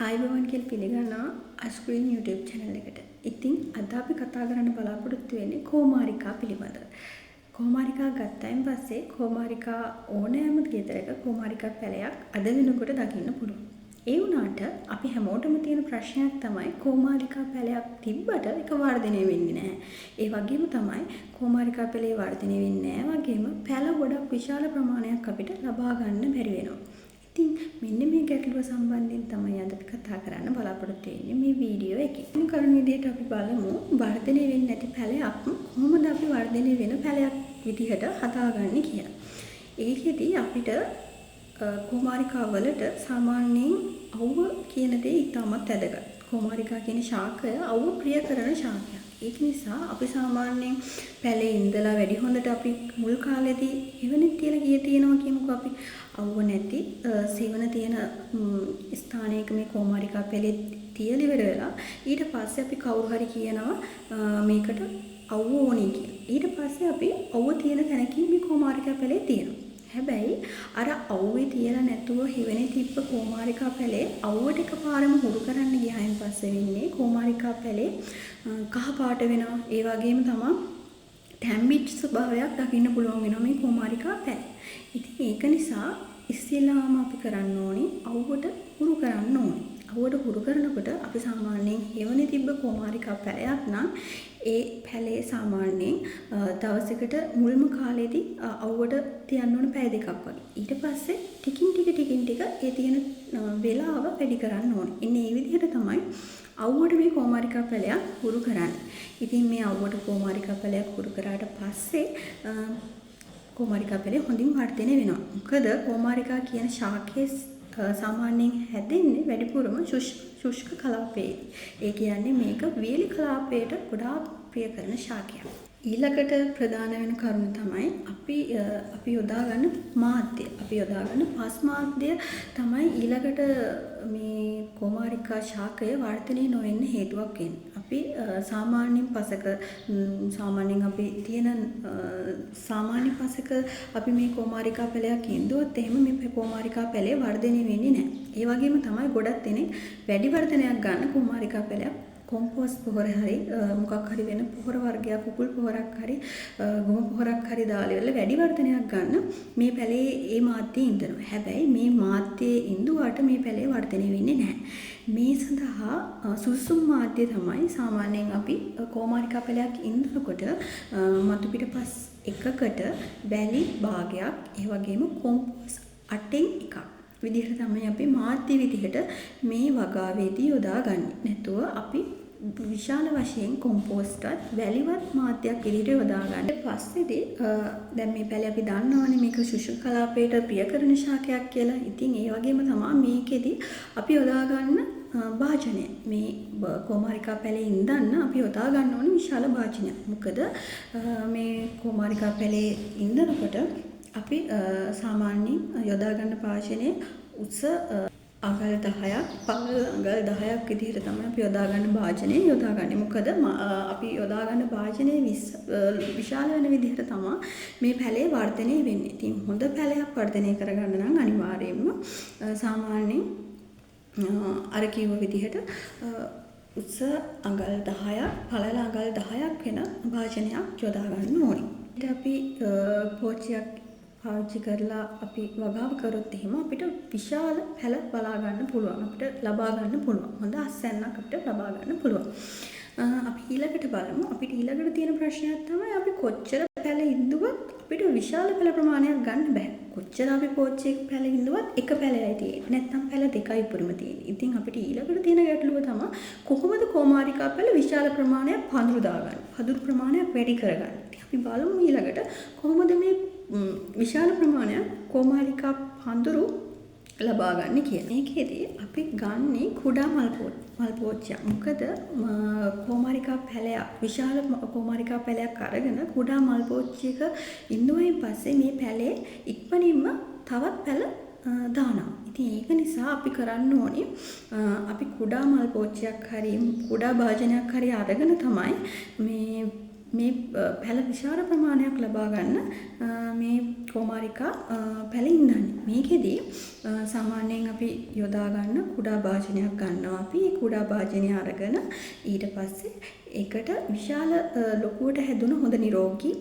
ආයිබෝවන් කියලා පිළිගන්නවා අස්ක්‍රීන් YouTube channel එකට. ඉතින් අද අපි කතා කරන්න බලාපොරොත්තු වෙන්නේ කෝමාරිකා පිළිබඳව. කෝමාරිකා ගත්තයින් පස්සේ කෝමාරිකා ඕනෑම ගෙදරක කෝමාරිකා පැලයක් අද වෙනකොට දකින්න පුළුවන්. ඒ වුණාට අපි හැමෝටම තියෙන ප්‍රශ්නයක් තමයි කෝමාරිකා පැලයක් තිබ්බට ඒක වර්ධනය වෙන්නේ නැහැ. ඒ වගේම තමයි කෝමාරිකා පැලේ වර්ධනය වෙන්නේ නැහැ වගේම පැල ගොඩක් විශාල ප්‍රමාණයක් අපිට ලබා ගන්න බැරි වෙනවා. ඉතින් මෙන්න මේ ගැටලුව සම්බන්ධයෙන් තමයි අද අපි කතා කරන්න බලාපොරොත්තු වෙන්නේ මේ වීඩියෝ එකේ. මේ කරුණ විදිහට අපි බලමු වර්ධනය වෙන්නේ නැති පැලයක් කොහොමද අපි වර්ධනය වෙන පැලයක් විදිහට හදාගන්නේ කියලා. ඒකෙදි අපිට කෝමාරිකා වලට සාමාන්‍යයෙන් අවුව කියන දේ ඉතාමත් වැදගත්. කෝමාරිකා කියන ශාකය අවුව ප්‍රිය කරන ශාකයක්. ඒක නිසා අපි සාමාන්‍යයෙන් පැලේ ඉඳලා වැඩි හොඳට අපි මුල් කාලේදී එවනෙත් තියලා ගියේ තියෙනවා කියමුකෝ අපි අවුව නැති සෙවන තියෙන ස්ථානයක මේ කෝමාරිකා පැලේ තියලා ඉවර වෙලා ඊට පස්සේ අපි කවුරු හරි කියනවා මේකට අවුව ඕනේ කියලා. ඊට පස්සේ අපි අවුව තියෙන තැනකින් මේ කෝමාරිකා පැලේ තියෙනවා. හැබැයි අර අවුවේ තියලා නැතුව හිවෙනේ තිබ්බ කෝමාරිකා පැලේ අවුවට එකපාරම හුරු කරන්න ගියායින් පස්සේ වෙන්නේ කෝමාරිකා පැලේ කහ පාට වෙනවා. ඒ වගේම තමයි ටැම්බිච් ස්වභාවයක් දකින්න පුළුවන් වෙනවා මේ කෝමාරිකා පැලේ. ඉතින් ඒක නිසා ඉස්සෙල්ලාම අපි කරන්න ඕනේ අවුවට හුරු කරන්න ඕනේ. අවුවට හුරු කරනකොට අපි සාමාන්‍යයෙන් හිවෙනේ තිබ්බ කෝමාරිකා පැලයක් නම් ඒ පැලේ සාමාන්‍යයෙන් දවසකට මුල්ම කාලේදී අවුවට තියන්න ඕන පැය දෙකක් වගේ. ඊට පස්සේ ටිකින් ටික ඒ තියෙන වේලාව වැඩි කරන්න ඕනේ. ඉන්නේ මේ විදිහට තමයි අවුවට මේ කෝමාරිකා පැලයක් හුරු කරන්නේ. ඉතින් මේ අවුවට කෝමාරිකා පැලයක් හුරු කරාට පස්සේ කෝමාරිකා පැලේ හොඳින් වර්ධනය වෙනවා. මොකද කෝමාරිකා කියන ශාකයේ සාමාන්‍යයෙන් හැදෙන්නේ වැඩිපුරම ශුෂ්ක කලාපයේ. ඒ කියන්නේ මේක වියලි කලාපයට ගොඩාක් ප්‍රිය කරන ශාකයක්. ඊළඟට ප්‍රධාන වෙන කරුණ තමයි අපි යොදාගන්න මාධ්‍ය. අපි යොදාගන්න පස් මාධ්‍ය තමයි ඊළඟට මේ කෝමාරිකා ශාකය වර්ධනය නොවෙන්න හේතුවක් වෙන්නේ. අපි සාමාන්‍යයෙන් පසක සාමාන්‍යයෙන් අපි තියෙන සාමාන්‍ය පසක අපි මේ කෝමාරිකා පැලයක් ඉඳුවොත් එහෙම මේ කෝමාරිකා පැලේ වර්ධනය වෙන්නේ නැහැ. ඒ වගේම තමයි ගොඩක් දෙනෙක් වැඩි වර්ධනයක් ගන්න කෝමාරිකා පැලයක් කොම්පෝස්ට් පොහොර හරි මොකක් හරි වෙන පොහොර වර්ගයක් කුකුල් පොහොරක් හරි ගොම පොහොරක් හරි දාලා ඉවරලා වැඩි වර්ධනයක් ගන්න මේ පැලේ ඒ මාධ්‍යයේ ඉඳනවා. හැබැයි මේ මාධ්‍යයේ ඉඳුවාට මේ පැලේ වර්ධනය වෙන්නේ නැහැ. මේ සඳහා සුසුම් මාධ්‍ය තමයි සාමාන්‍යයෙන් අපි කෝමාරිකා පැලයක් ඉඳනකොට මතු පිටපස් එකකට වැලි භාගයක් ඒ වගේම කොම්පෝස්ට් අටෙන් එකක් විදිහට තමයි අපි මාධ්‍ය විදිහට මේ වගාවේදී යොදාගන්නේ. නැතුව අපි විශාල වශයෙන් කොම්පෝස්ට්ත් වැලිවත් මාධ්‍යයක් විදිහට යොදාගන්න. පස්සේදී දැන් මේ පැලේ අපි දන්නවනේ මේක ශුෂ්ක කලාපයට ප්‍රිය කරන ශාකයක් කියලා. ඉතින් ඒ වගේම තමයි මේකෙදි අපි යොදාගන්න භාජනය. මේ කෝමාරිකා පැලේ ඉඳන් අපි යොදා ගන්න ඕනේ විශාල භාජනයක්. මොකද මේ කෝමාරිකා පැලේ ඉඳනකොට අපි සාමාන්‍යයෙන් යොදා ගන්න භාජනයේ උස අඟල් 10ක් පළල අඟල් 10ක් විදිහට තමයි අපි යොදා ගන්න භාජනය යොදාගන්නේ. මොකද අපි යොදා ගන්න භාජනයේ විශාල වෙන විදිහට තමයි මේ පැලේ වර්ධනය වෙන්නේ. ඉතින් හොඳ පැලයක් වර්ධනය කරගන්න නම් අනිවාර්යයෙන්ම සාමාන්‍යයෙන් අර කිව්ව විදිහට උස අඟල් 10ක් පළල අඟල් 10ක් වෙන භාජනයක් යොදා ගන්න ඕනේ. ඊට අපි පෝච්චියක් පාවිච්චි කරලා අපි වගාව කරොත් එහෙම අපිට විශාල පැල බලා ගන්න පුළුවන්. අපිට ලබා ගන්න පුළුවන්. හොඳ අස්වැන්නක් අපිට ලබා ගන්න පුළුවන්. අපි ඊළඟට බලමු. අපිට ඊළඟට තියෙන ප්‍රශ්නයක් තමයි අපි කොච්චර පැල ඉඳුවත් අපිට විශාල පැල ප්‍රමාණයක් ගන්න බෑ. කොච්චර අපි පෝච්චියක පැල ඉඳුවත් එක පැලයයි තියෙන්නේ. නැත්නම් පැල දෙකයි පුරම තියෙන්නේ. ඉතින් අපිට ඊළඟට තියෙන ගැටලුව තමයි කොහොමද කෝමාරිකා පැල විශාල ප්‍රමාණයක් පඳුරු දාගන්නේ? පඳුරු ප්‍රමාණයක් වැඩි කරගන්නේ. අපි බලමු ඊළඟට කොහොමද මේ විශාල ප්‍රමාණයක් කෝමාරිකා පඳුරු ලබා ගන්න කියලා. මේකෙදී අපි ගන්නේ කුඩා මල් පෝච්චියක්. මොකද කෝමාරිකා පැලයක් විශාල කෝමාරිකා පැලයක් අරගෙන කුඩා මල් පෝච්චියක ඉන්නුවෙන් පස්සේ මේ පැලේ ඉක්මනින්ම තවත් පැල දානවා. ඉතින් ඒක නිසා අපි කරන්න ඕනේ අපි කුඩා මල් පෝච්චියක් හරි කුඩා භාජනයක් හරි අරගෙන තමයි මේ පැල විශාල ප්‍රමාණයක් ලබා ගන්න මේ කෝමාරිකා පැල ඉඳන්නේ. මේකෙදී සාමාන්‍යයෙන් අපි යොදා ගන්න කුඩා භාජනයක් ගන්නවා. අපි ඒ කුඩා භාජනය අරගෙන ඊට පස්සේ ඒකට විශාල ලොකුවට හැදුණු හොඳ නිරෝගී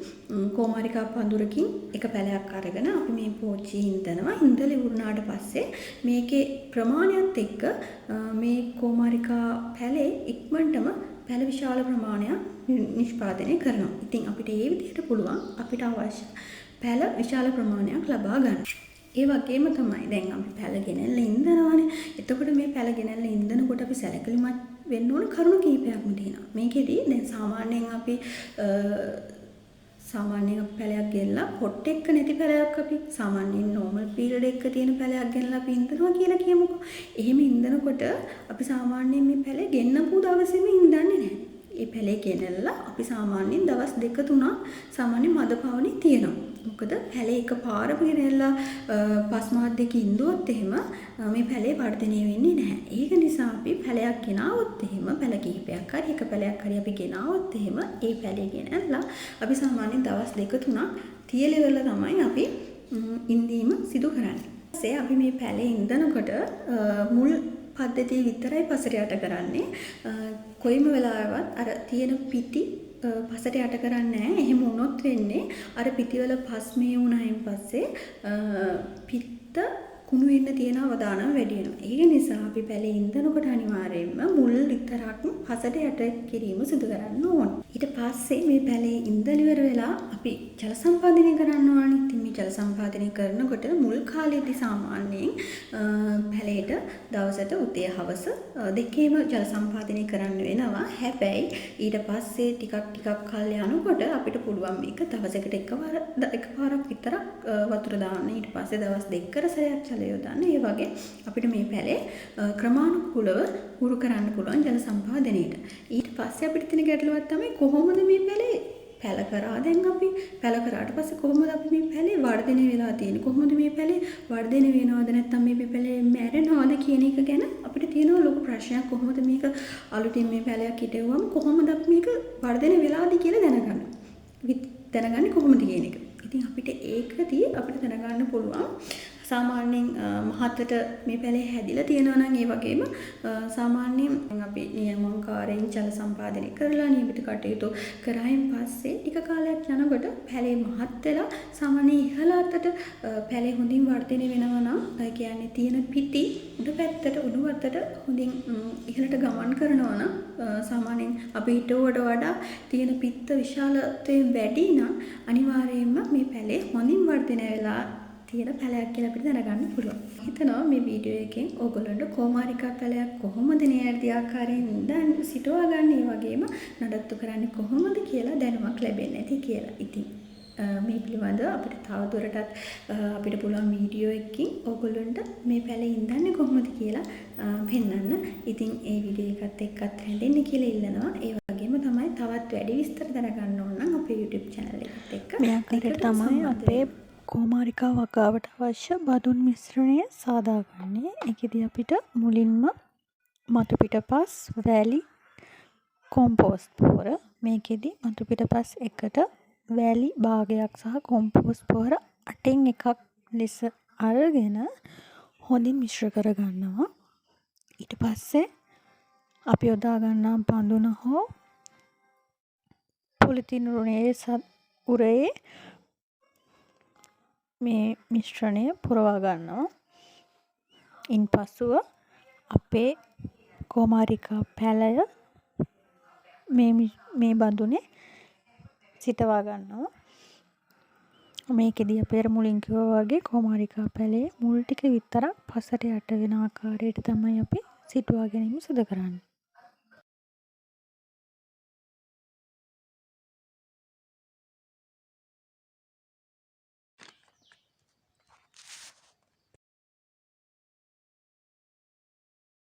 කෝමාරිකා පඳුරකින් එක පැලයක් අරගෙන අපි මේ පෝච්චියේ ඉඳනවා. ඉඳලා ඉවරනාට පස්සේ මේකේ ප්‍රමාණයත් එක්ක මේ කෝමාරිකා පැලේ ඉක්මනටම පැල විශාල ප්‍රමාණයක් නිෂ්පාදනය කරනවා. ඉතින් අපිට ඒ විදිහට පුළුවන් අපිට අවශ්‍ය පැල විශාල ප්‍රමාණයක් ලබා ගන්න. ඒ වගේම තමයි දැන් අපි පැල ගෙනල්ලා ඉඳනවානේ. එතකොට මේ පැල ගෙනල්ලා ඉඳනකොට අපි සැලකිලිමත් වෙන්න ඕන කරුණු කීපයක්ම තියෙනවා. මේකෙදී දැන් සාමාන්‍යයෙන් අපි පැලයක් ගෙනලා පොට් එක්ක නැති පැලයක් අපි සාමාන්‍යයෙන් නෝමල් පීරියඩ් එක තියෙන පැලයක් ගෙනලා අපි ඉඳනවා කියලා කියමුකෝ. එහෙම ඉඳනකොට අපි සාමාන්‍යයෙන් මේ පැලේ ගෙන්නපු දවසේම ඉඳන්නේ නැහැ. ඒ පැලේ ගෙනල්ලා අපි සාමාන්‍යයෙන් දවස් 2-3ක් සාමාන්‍ය මද පවණි තියෙනවා. මොකද පැලේ එකපාරම ගෙනල්ලා පස් මාස දෙක ඉඳුවොත් එහෙම මේ පැලේ වර්ධනය වෙන්නේ නැහැ. ඒක නිසා අපි පැලයක් ගෙනාවොත් එහෙම පැල කිහිපයක් හරි එක පැලයක් හරි අපි ගෙනාවොත් එහෙම ඒ පැලේ ගෙනල්ලා අපි සාමාන්‍යයෙන් දවස් 2-3ක් තියලෙවලා තමයි අපි ඉඳීම සිදු කරන්නේ. ඊපස්සේ අපි මේ පැලේ ඉඳනකොට මුල් පද්ධතිය විතරයි පසට යට කරන්නේ. කොයිම වෙලාවවත් අර තියෙන පිටි පසට යට කරන්නේ නැහැ. එහෙම වුණොත් වෙන්නේ අර පිටිවල පස් මේ වුණායින් පස්සේ පිත්ත කුණු වෙන්න තියෙන අවදානම වැඩි වෙනවා. ඒක නිසා අපි පැලේ ඉඳනකොට අනිවාර්යයෙන්ම මුල් විතරක් පසට යට කිරීම සිදු කරන්න ඕන. ඊට පස්සේ මේ පැලේ ඉඳලා ඉවර වෙලා අපි ජල සම්පාදනය කරන්න ඕනේ. ඉතින් මේ ජල සම්පාදනය කරනකොට මුල් කාලේදී සාමාන්‍යයෙන් පැලේට දවසට උදේ හවස දෙකේම ජල සම්පාදනය කරන්න වෙනවා. හැබැයි ඊට පස්සේ ටිකක් කල් යනකොට අපිට පුළුවන් මේක දවසකට එකපාරක් විතරක් වතුර දාන්න. ඊට පස්සේ දවස් දෙකකට සැරයක් ජල යොදන්න. ඒ වගේ අපිට මේ පැලේ ක්‍රමානුකූලව උරු කරන්න පුළුවන් ජල සම්පාදනයට. ඊට පස්සේ අපිට තියෙන ගැටලුවක් තමයි කොහොමද මේ පැලේ පැල කරා දැන් අපි පැල කරාට පස්සේ කොහොමද අපි මේ පැලේ වර්ධනය වෙලා තියෙන්නේ? කොහොමද මේ පැලේ වර්ධනය වෙනවද නැත්නම් මේ පැලේ මැරෙනවද කියන එක ගැන අපිට තියෙන ලොකු ප්‍රශ්නයක්. කොහොමද මේක අලුතින් මේ පැලයක් හිටෙවුවම කොහොමද අපි මේක වර්ධනය වෙලාද කියලා දැනගන්නේ කොහොමද කියන එක. ඉතින් අපිට ඒකදී අපිට දැනගන්න පුළුවන් සාමාන්‍යයෙන් මහතට මේ පැලේ හැදිලා තියෙනවා නම් ඒ වගේම සාමාන්‍යයෙන් අපි නියමානුකාරයෙන් ජල සම්පාදනය කරලා නියමිත කටයුතු කරායින් පස්සේ ටික කාලයක් යනකොට පැලේ මහත් වෙලා සාමාන්‍ය ඉහළ අතට පැලේ හොඳින් වර්ධනය වෙනවා නම් ඒ කියන්නේ තියෙන පිටි උඩු අතට හොඳින් ඉහළට ගමන් කරනවා නම් සාමාන්‍යයෙන් අපි හිතුවට වඩා තියෙන පිත්ත විශාලත්වයෙන් වැඩි නම් අනිවාර්යයෙන්ම මේ පැලේ හොඳින් වර්ධනය වෙලා තියෙන පැලයක් කියලා අපිට දැනගන්න පුළුවන්. හිතනවා මේ වීඩියෝ එකෙන් ඕගොල්ලන්ට කෝමාරිකා පැලයක් කොහොමද නිවැරදි ආකාරයෙන් සිටවා ගන්න, ඒ වගේම නඩත්තු කරන්නේ කොහොමද කියලා දැනුමක් ලැබෙන්නේ නැති කියලා. ඉතින් මේ පිළිබඳව අපිට තවදුරටත් අපිට පුළුවන් වීඩියෝ එකකින් ඕගොල්ලන්ට මේ පැලේ ඉඳන්නේ කොහොමද කියලා පෙන්වන්න. ඉතින් ඒ වීඩියෝ එකත් රැඳෙන්න කියලා ඉල්ලනවා. ඒ වගේම තමයි තවත් වැඩි විස්තර දැනගන්න ඕන නම් අපේ YouTube channel එකත් එක්ක මෙයාකට තමයි අපේ කෝමාරිකා වගාවට අවශ්‍ය බදුන් මිශ්‍රණය සාදාගන්නේ. ඒකෙදී අපිට මුලින්ම මතු පිටපස් වැලි කොම්පෝස්ට් පොහොර, මේකෙදී මතු පිටපස් එකට වැලි භාගයක් සහ කොම්පෝස්ට් පොහොර 8න් එකක් ලෙස අරගෙන හොඳින් මිශ්‍ර කරගන්නවා. ඊට පස්සේ අපි යොදා ගන්නා පඳුන හෝ පොලිතින් උරේ මේ මිශ්‍රණය පුරවා ගන්නවා. ඉන්පසුව අපේ කෝමාරිකා පැලය මේ බඳුනේ සිටවා ගන්නවා. මේකෙදී අපි මුලින් කිව්වා වගේ කෝමාරිකා පැලේ මුල් ටික විතරක් පසට යට වෙන ආකාරයට තමයි අපි සිටවා ගැනීම සිදු කරන්නේ.